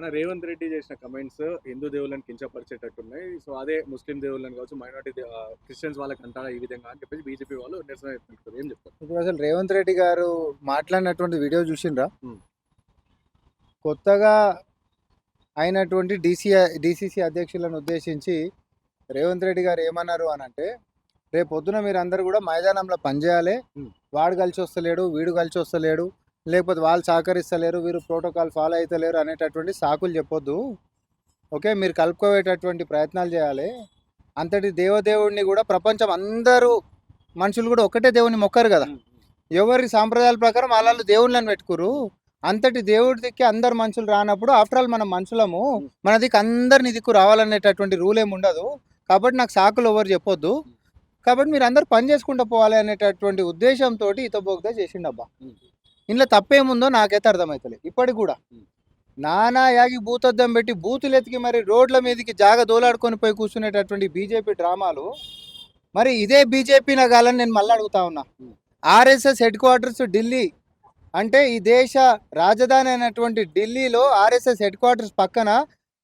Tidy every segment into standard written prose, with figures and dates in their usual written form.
మన రేవంత్ రెడ్డి చేసిన కమెంట్స్ హిందూ దేవుళ్ళని కించపరిచేటట్టున్నాయి. సో అదే ముస్లిం దేవుళ్ళని కావచ్చు, క్రిస్టియన్స్ వాళ్ళకి అంటారా ఈ విధంగా అని చెప్పేసి బీజేపీ వాళ్ళు నిరసన వ్యక్తపరుస్తారు. ఏం చెప్తారు? ఇప్పుడు అసలు రేవంత్ రెడ్డి గారు మాట్లాడినటువంటి వీడియో చూసిండ్రా? హ్మ్. కొత్తగా అయినటువంటి డీసీసీ అధ్యక్షులను ఉద్దేశించి రేవంత్ రెడ్డి గారు ఏమన్నారు అని అంటే, రేపు పొద్దున మీరు అందరు కూడా మైదానంలో పనిచేయాలి. వాడు కలిసి వస్తలేడు, వీడు కలిసి వస్తలేడు, లేకపోతే వాళ్ళు సహకరిస్తలేరు, వీరు ప్రోటోకాల్ ఫాలో అవుతలేరు అనేటటువంటి సాకులు చెప్పొద్దు. ఓకే, మీరు కలుపుకోవేటటువంటి ప్రయత్నాలు చేయాలి. అంతటి దేవదేవుడిని కూడా ప్రపంచం అందరూ మనుషులు కూడా ఒక్కటే దేవుని మొక్కరు కదా. ఎవరి సాంప్రదాయాల ప్రకారం వాళ్ళు దేవుళ్ళని పెట్టుకురు. అంతటి దేవుడి దిక్కి అందరు మనుషులు రానప్పుడు ఆఫ్టర్ ఆల్ మనం మనుషులము, మన దిక్కు అందరిని దిక్కు రావాలనేటటువంటి రూల్ ఏమి ఉండదు. కాబట్టి నాకు సాకులు ఎవరు చెప్పొద్దు, కాబట్టి మీరు అందరు పని చేసుకుంటూ పోవాలి అనేటటువంటి ఉద్దేశంతో ఇతబోగ్దా చేసిండబ్బా. ఇంట్లో తప్పేముందో నాకైతే అర్థమవుతలేదు ఇప్పటికి కూడా. నానా యాగి బూతద్దం పెట్టి బూతులు ఎతికి మరి రోడ్ల మీదకి జాగ దోలాడుకొని పోయి కూర్చునేటటువంటి బీజేపీ డ్రామాలు, మరి ఇదే బీజేపీ నగాలని నేను మళ్ళీ అడుగుతా ఉన్నా. ఆర్ఎస్ఎస్ హెడ్ క్వార్టర్స్ ఢిల్లీ అంటే ఈ దేశ రాజధాని అయినటువంటి ఢిల్లీలో ఆర్ఎస్ఎస్ హెడ్ క్వార్టర్స్ పక్కన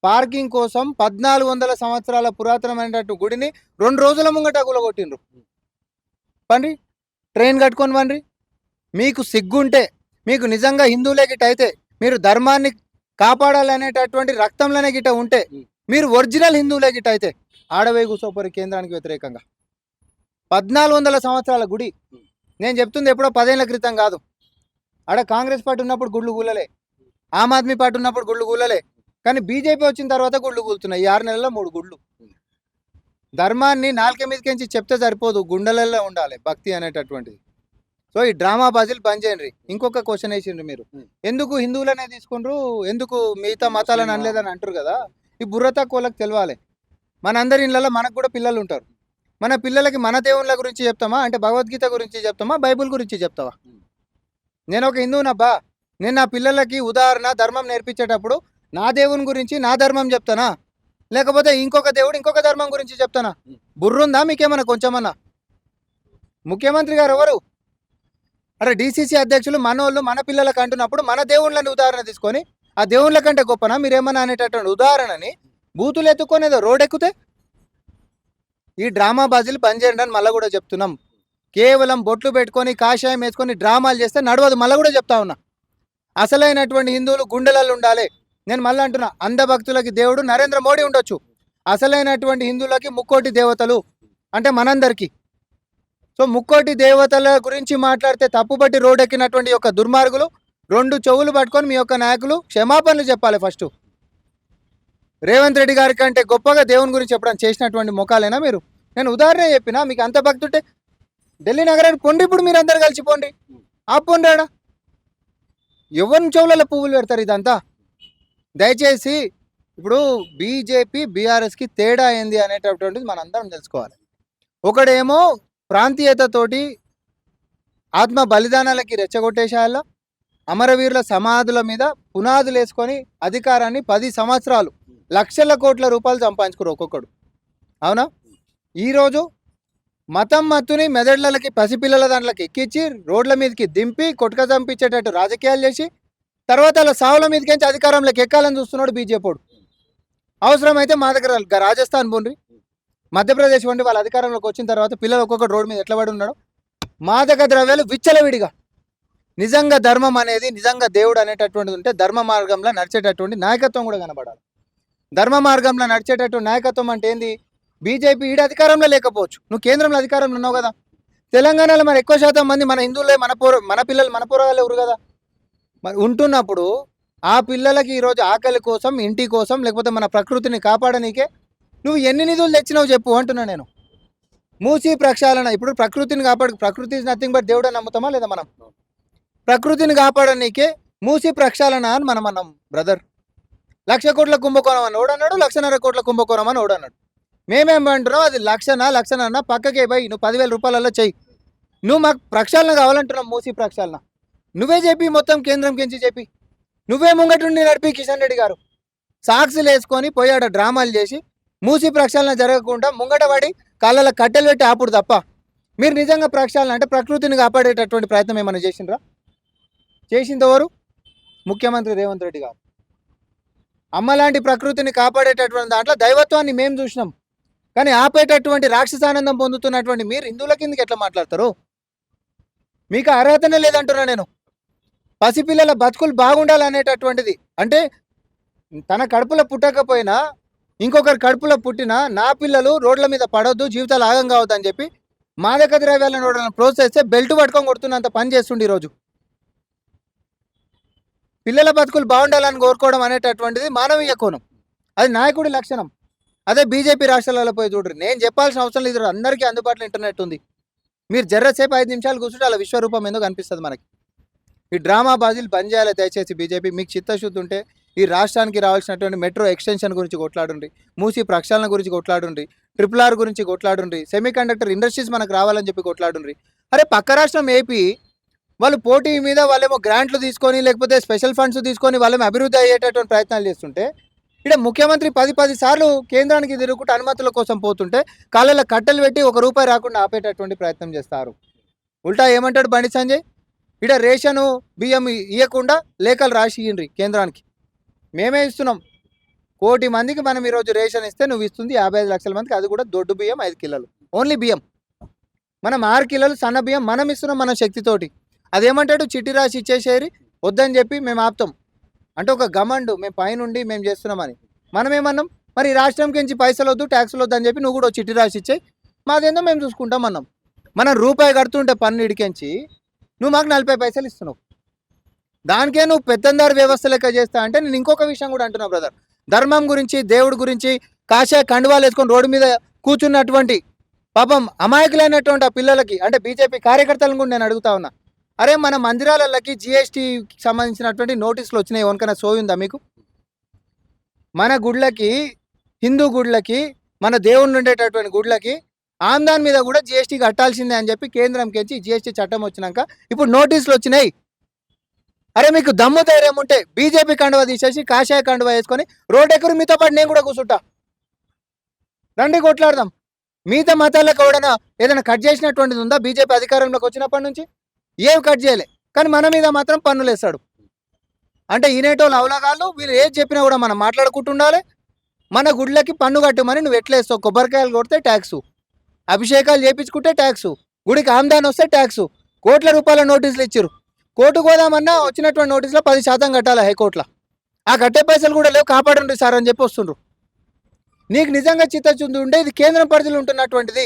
పార్కింగ్ కోసం 1400 సంవత్సరాల పురాతనమైనటువంటి గుడిని 2 రోజుల ముంగట గులగొట్టిండ్రు. పండి ట్రైన్ కట్టుకొని పండి. మీకు సిగ్గుంటే, మీకు నిజంగా హిందువులే గిట్ట అయితే, మీరు ధర్మాన్ని కాపాడాలనేటటువంటి రక్తంలోనే గిట్ట ఉంటే, మీరు ఒరిజినల్ హిందువులే గిట్ట అయితే ఆడవేయి కూసోపరి కేంద్రానికి వ్యతిరేకంగా 1400 సంవత్సరాల గుడి. నేను చెప్తుంది ఎప్పుడో 10 ఏళ్ల క్రితం కాదు. ఆడ కాంగ్రెస్ పార్టీ ఉన్నప్పుడు గుళ్ళు కూలలే, ఆమ్ ఆద్మీ పార్టీ ఉన్నప్పుడు గుళ్ళు కూలలే, కానీ బీజేపీ వచ్చిన తర్వాత గుళ్ళు కూలుతున్నాయి. ఈ 6 నెలల్లో 3 గుళ్ళు. ధర్మాన్ని నాలుక మీదకించి చెప్తే సరిపోదు, గుండెలలో ఉండాలి భక్తి అనేటటువంటిది. సో ఈ డ్రామా బాజీలు బంద్ చేయండి. ఇంకొక క్వశ్చన్ వేసిండ్రు మీరు, ఎందుకు హిందువులనే తీసుకుండ్రు, ఎందుకు మిగతా మతాలను అనలేదని అంటారు కదా. ఈ బుర్ర తక్కువలకు తెలవాలి. మనందరి ఇళ్ళలో మనకు కూడా పిల్లలు ఉంటారు. మన పిల్లలకి మన దేవుళ్ళ గురించి చెప్తామా అంటే భగవద్గీత గురించి చెప్తామా, బైబుల్ గురించి చెప్తావా? నేను ఒక హిందువునబ్బా, నేను నా పిల్లలకి ఉదాహరణ ధర్మం నేర్పించేటప్పుడు నా దేవుని గురించి నా ధర్మం చెప్తానా, లేకపోతే ఇంకొక దేవుడు ఇంకొక ధర్మం గురించి చెప్తానా? బుర్రుందా మీకేమన్నా కొంచెమన్నా? ముఖ్యమంత్రి గారు ఎవరు? అరే డీసీసీ అధ్యక్షులు మనోళ్ళు మన పిల్లలకు అంటున్నప్పుడు మన దేవుళ్ళని ఉదాహరణ తీసుకొని ఆ దేవుళ్ళ కంటే గొప్పనా మీరేమన్నా అనేటటువంటి ఉదాహరణని బూతులు ఎత్తుకొనేదో రోడ్ ఎక్కుతే ఈ డ్రామా బాజీలు బంద్ చేయండి అని మళ్ళీ కూడా చెప్తున్నాం. కేవలం బొట్లు పెట్టుకొని కాషాయం వేసుకొని డ్రామాలు చేస్తే నడవదు. మళ్ళీ కూడా చెప్తా ఉన్నా, అసలైనటువంటి హిందువులు గుండెలలో ఉండాలి. నేను మళ్ళీ అంటున్నా, అంధభక్తులకి దేవుడు నరేంద్ర మోడీ ఉండొచ్చు, అసలైనటువంటి హిందువులకి ముక్కోటి దేవతలు అంటే మనందరికీ. సో ముక్కోటి దేవతల గురించి మాట్లాడితే తప్పుబట్టి రోడ్ ఎక్కినటువంటి యొక్క దుర్మార్గులు 2 చెవులు పట్టుకొని మీ యొక్క నాయకులు క్షమాపణలు చెప్పాలి. ఫస్ట్ రేవంత్ రెడ్డి గారి కంటే గొప్పగా దేవుని గురించి చెప్పడం చేసినటువంటి ముఖాలేనా మీరు? నేను ఉదాహరణ చెప్పినా, మీకు అంత భక్తుంటే ఢిల్లీ నగరానికి పొండి, ఇప్పుడు మీరు అందరు కలిసిపోండి, ఆపోండి. ఆడ ఎవరిని చెవులలో పువ్వులు పెడతారు? ఇదంతా దయచేసి ఇప్పుడు బీజేపీ బీఆర్ఎస్కి తేడా ఏంది అనేటటువంటిది మనందరం తెలుసుకోవాలి. ఒకడేమో ప్రాంతీయతతోటి ఆత్మ బలిదానాలకి రెచ్చగొట్టేశాల, అమరవీరుల సమాధుల మీద పునాదులు వేసుకొని అధికారాన్ని 10 సంవత్సరాలు లక్షల కోట్ల రూపాయలు సంపాదించుకోరు ఒక్కొక్కడు. అవునా? ఈరోజు మతం మత్తుని మెదడులకి పసిపిల్లల దాంట్లోకి ఎక్కించి రోడ్ల మీదకి దింపి కొట్టుక చంపించేటట్టు రాజకీయాలు చేసి తర్వాత అలా సావుల మీదకించి అధికారంలోకి ఎక్కాలని చూస్తున్నాడు బీజేపీడు. అవసరమైతే మా దగ్గర రాజస్థాన్ పోండి, మధ్యప్రదేశ్ వంటి వాళ్ళ అధికారంలోకి వచ్చిన తర్వాత పిల్లలు ఒక్కొక్కటి రోడ్డు మీద ఎట్లా పడి ఉన్నాడు. మాదక ద్రవ్యాలు విచ్చలవిడిగా. నిజంగా ధర్మం అనేది, నిజంగా దేవుడు అనేటటువంటిది ఉంటే ధర్మ మార్గంలో నడిచేటటువంటి నాయకత్వం కూడా కనబడాలి. ధర్మ మార్గంలో నడిచేటటువంటి నాయకత్వం అంటే ఏంది? బీజేపీ ఈడ అధికారంలో లేకపోవచ్చు, నువ్వు కేంద్రంలో అధికారంలో ఉన్నావు కదా. తెలంగాణలో మరి ఎక్కువ శాతం మంది మన హిందువులే, మన పిల్లలు మన పోరగాళ్ళు ఎవరు కదా. మరి ఉంటున్నప్పుడు ఆ పిల్లలకి ఈరోజు ఆకలి కోసం, ఇంటి కోసం, లేకపోతే మన ప్రకృతిని కాపాడనీకే నువ్వు ఎన్ని నిధులు తెచ్చినావు చెప్పు అంటున్నా నేను. మూసి ప్రక్షాళన, ఇప్పుడు ప్రకృతిని ప్రకృతి ఇస్ నథింగ్ బట్ దేవుడు నమ్ముతామా లేదా మనం? ప్రకృతిని కాపాడనీకే మూసి ప్రక్షాళన అని మనం అన్నాం బ్రదర్. 1,00,000 కోట్ల కుంభకోణం అని ఓడన్నాడు, 1,50,000 కోట్ల కుంభకోణం అని ఓడన్నాడు. మేమేమంటున్నాం, అది లక్షన పక్కకే పోయి నువ్వు 10,000 రూపాయలలో చెయ్యి. నువ్వు మాకు ప్రక్షాళన కావాలంటున్నావు, మూసి ప్రక్షాళన నువ్వే చెప్పి, మొత్తం కేంద్రం కించి చెప్పి, నువ్వే ముంగటుండి నడిపి. కిషన్ రెడ్డి గారు సాక్సులు వేసుకొని పోయాడ డ్రామాలు చేసి మూసి ప్రక్షాళన జరగకుండా ముంగట పడి కాళ్ళలో కట్టెలు పెట్టి ఆపుడు తప్ప మీరు నిజంగా ప్రక్షాళన అంటే ప్రకృతిని కాపాడేటటువంటి ప్రయత్నం ఏమైనా చేసిండ్రా? చేసింది ఎవరు? ముఖ్యమంత్రి రేవంత్ రెడ్డి గారు. అమ్మలాంటి ప్రకృతిని కాపాడేటటువంటి దాంట్లో దైవత్వాన్ని మేము చూసినాం. కానీ ఆపేటటువంటి రాక్షసానందం పొందుతున్నటువంటి మీరు హిందువుల కిందకి ఎట్లా మాట్లాడతారు? మీకు అర్హతనే లేదంటున్నా నేను. పసిపిల్లల బతుకులు బాగుండాలనేటటువంటిది అంటే తన కడుపులో పుట్టకపోయినా ఇంకొకరి కడుపులో పుట్టిన నా పిల్లలు రోడ్ల మీద పడొద్దు, జీవితాలు ఆగం కావద్దు అని చెప్పి మాదక ద్రవ్యాలను వాళ్ళని ప్రోత్సహిస్తే బెల్ట్ పట్టుకొని కొడుతున్నంత పని చేస్తుండే ఈరోజు. పిల్లల బతుకులు బాగుండాలని కోరుకోవడం అనేటటువంటిది మానవీయ కోణం, అది నాయకుడి లక్షణం. అదే బీజేపీ రాష్ట్రాలలో పోయి చూడరు. నేను చెప్పాల్సిన అవసరం లేదు, అందరికీ అందుబాటులో ఇంటర్నెట్ ఉంది. మీరు జర్రసేపు 5 నిమిషాలు కూర్చుంటే అలా విశ్వరూపం ఎందుకు కనిపిస్తుంది మనకి. ఈ డ్రామా బాజీలు బంద్ చేయాలి దయచేసి బీజేపీ. మీకు చిత్తశుద్ధి ఉంటే ఈ రాష్ట్రానికి రావాల్సినటువంటి మెట్రో ఎక్స్టెన్షన్ గురించి కొట్లాడుండ్రి, మూసి ప్రక్షాళన గురించి కొట్లాడుండ్రి, RRR గురించి కొట్లాడుండ్రి, సెమీ కండక్టర్ ఇండస్ట్రీస్ మనకు రావాలని చెప్పి కొట్లాడుండ్రి. అరే పక్క రాష్ట్రం ఏపీ వాళ్ళు పోటీ మీద వాళ్ళేమో గ్రాంట్లు తీసుకొని లేకపోతే స్పెషల్ ఫండ్స్ తీసుకొని వాళ్ళేమో అభివృద్ధి అయ్యేటటువంటి ప్రయత్నాలు చేస్తుంటే ఇక్కడ ముఖ్యమంత్రి 10 సార్లు కేంద్రానికి తిరుగుకుంటూ అనుమతుల కోసం పోతుంటే కాళ్ళలో కట్టెలు పెట్టి ₹1 రాకుండా ఆపేటటువంటి ప్రయత్నం చేస్తారు. ఉల్టా ఏమంటాడు బండి సంజయ్, ఇక్కడ రేషను బియ్యం ఇవ్వకుండా లేఖలు రాసి ఇయ్యండి కేంద్రానికి, మేమే ఇస్తున్నాం. 1 కోటి మందికి మనం ఈరోజు రేషన్ ఇస్తే నువ్వు ఇస్తుంది 55 లక్షల మందికి, అది కూడా దొడ్డు బియ్యం 5 కిలోలు, ఓన్లీ బియ్యం. మనం 6 కిలోలు సన్న బియ్యం మనం ఇస్తున్నాం మన శక్తితోటి. అదేమంటాడు చిట్టి రాసి ఇచ్చేసేరి వద్దని చెప్పి మేము ఆపుతాం అంటే ఒక గమండు, మేము పైనుండి మేము చేస్తున్నామని. మనం ఏమన్నాం, మరి రాష్ట్రంకి నుంచి పైసలు వద్దు, ట్యాక్సులు వద్దు అని చెప్పి నువ్వు కూడా చిట్టి రాసి ఇచ్చేయి, మాదేందో మేము చూసుకుంటాం అన్నాం. మనం రూపాయి కడుతుంటే పన్ను ఇడికించి నువ్వు మాకు 40 పైసలు ఇస్తున్నావు. దానికే నువ్వు పెత్తందారు వ్యవస్థ లెక్క చేస్తా అంటే నేను ఇంకొక విషయం కూడా అంటున్నా బ్రదర్. ధర్మం గురించి, దేవుడి గురించి కాషాయ కండువాలు వేసుకొని రోడ్డు మీద కూర్చున్నటువంటి పాపం అమాయకులైనటువంటి ఆ పిల్లలకి అంటే బీజేపీ కార్యకర్తలను కూడా నేను అడుగుతా ఉన్నా, అరే మన మందిరాలకి GSTకి సంబంధించినటువంటి నోటీసులు వచ్చినాయి, ఎవరికైనా సోయి ఉందా మీకు? మన గుళ్ళకి, హిందూ గుళ్ళకి, మన దేవుళ్ళు ఉండేటటువంటి గుళ్ళకి ఆమ్దాన్ మీద కూడా GST కట్టాల్సిందే అని చెప్పి కేంద్రంకి GST చట్టం వచ్చినాక ఇప్పుడు నోటీసులు వచ్చినాయి. అరే మీకు దమ్ము ధైర్యం ఉంటే బీజేపీ కండువా తీసేసి కాషాయ కండువా వేసుకొని రోడ్ ఎక్కరు, మీతో పాటు నేను కూడా కూర్చుంటా, రండి కొట్లాడదాం. మిగతా మతాలకు ఎవడైనా ఏదైనా కట్ చేసినటువంటిది ఉందా బీజేపీ అధికారంలోకి వచ్చినప్పటి నుంచి? ఏం కట్ చేయలే, కానీ మన మీద మాత్రం పన్నులు వేస్తాడు. అంటే ఈనేటోళ్ళు అవలగాళ్ళు, వీళ్ళు ఏది చెప్పినా కూడా మనం మాట్లాడుకుంటుండాలి. మన గుడ్లకి పన్ను కట్టమని నువ్వు ఎట్లా వేస్తావు? కొబ్బరికాయలు కొడితే ట్యాక్సు, అభిషేకాలు చేయించుకుంటే ట్యాక్సు, గుడికి ఆమ్దాన్ వస్తే ట్యాక్సు, కోట్ల రూపాయల నోటీసులు ఇచ్చారు. కోర్టు కోదామన్నా వచ్చినటువంటి నోటీసులో 10% కట్టాలి హైకోర్టులో. ఆ కట్టే పైసలు కూడా లేవు, కాపాడండి సార్ అని చెప్పి వస్తుండ్రు. నీకు నిజంగా చిత్తశుద్ధి ఉండే ఇది కేంద్రం పరిధిలో ఉంటున్నటువంటిది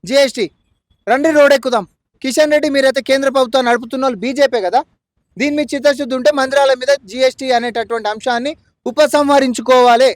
GST, రండి రోడ్ ఎక్కుదాం. కిషన్ రెడ్డి మీరైతే కేంద్ర ప్రభుత్వాన్ని నడుపుతున్న వాళ్ళు బీజేపీ కదా, దీని మీద చిత్తశుద్ధి ఉంటే మందిరాల మీద GST అనేటటువంటి అంశాన్ని ఉపసంహరించుకోవాలి.